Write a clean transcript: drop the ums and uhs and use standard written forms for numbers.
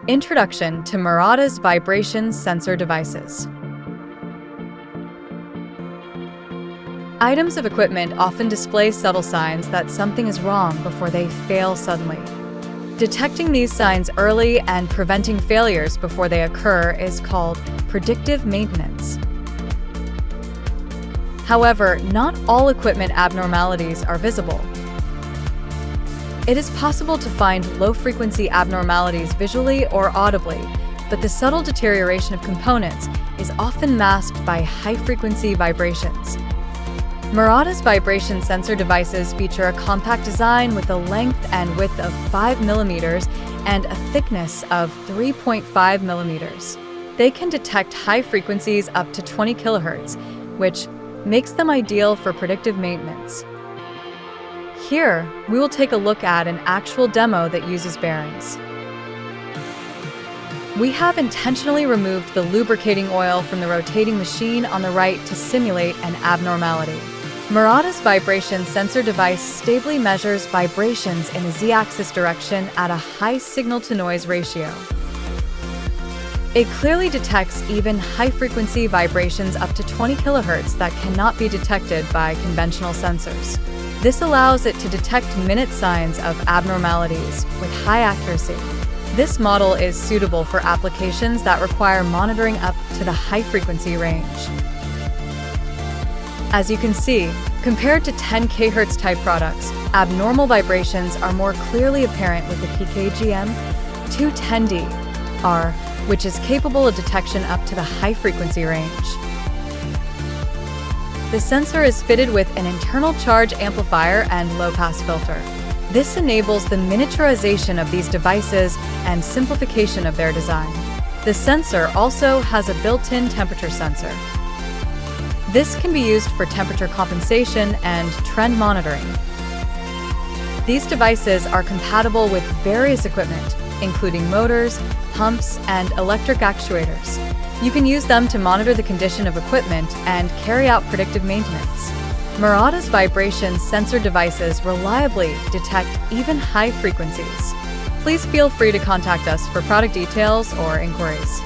Introduction to Murata's vibration sensor devices. Items of equipment often display subtle signs that something is wrong before they fail suddenly. Detecting these signs early and preventing failures before they occur is called predictive maintenance. However, not all equipment abnormalities are visible. It is possible to find low-frequency abnormalities visually or audibly, but the subtle deterioration of components is often masked by high-frequency vibrations. Murata's vibration sensor devices feature a compact design with a length and width of 5 mm and a thickness of 3.5 mm. They can detect high frequencies up to 20 kHz, which makes them ideal for predictive maintenance. Here, we will take a look at an actual demo that uses bearings. We have intentionally removed the lubricating oil from the rotating machine on the right to simulate an abnormality. Murata's vibration sensor device stably measures vibrations in a z-axis direction at a high signal-to-noise ratio. It clearly detects even high-frequency vibrations up to 20 kHz that cannot be detected by conventional sensors. This allows it to detect minute signs of abnormalities with high accuracy. This model is suitable for applications that require monitoring up to the high-frequency range. As you can see, compared to 10 kHz type products, abnormal vibrations are more clearly apparent with the PKGM 210D-R, which is capable of detection up to the high-frequency range. The sensor is fitted with an internal charge amplifier and low-pass filter. This enables the miniaturization of these devices and simplification of their design. The sensor also has a built-in temperature sensor. This can be used for temperature compensation and trend monitoring. These devices are compatible with various equipment, including motors, pumps, and electric actuators. You can use them to monitor the condition of equipment and carry out predictive maintenance. Murata's vibration sensor devices reliably detect even high frequencies. Please feel free to contact us for product details or inquiries.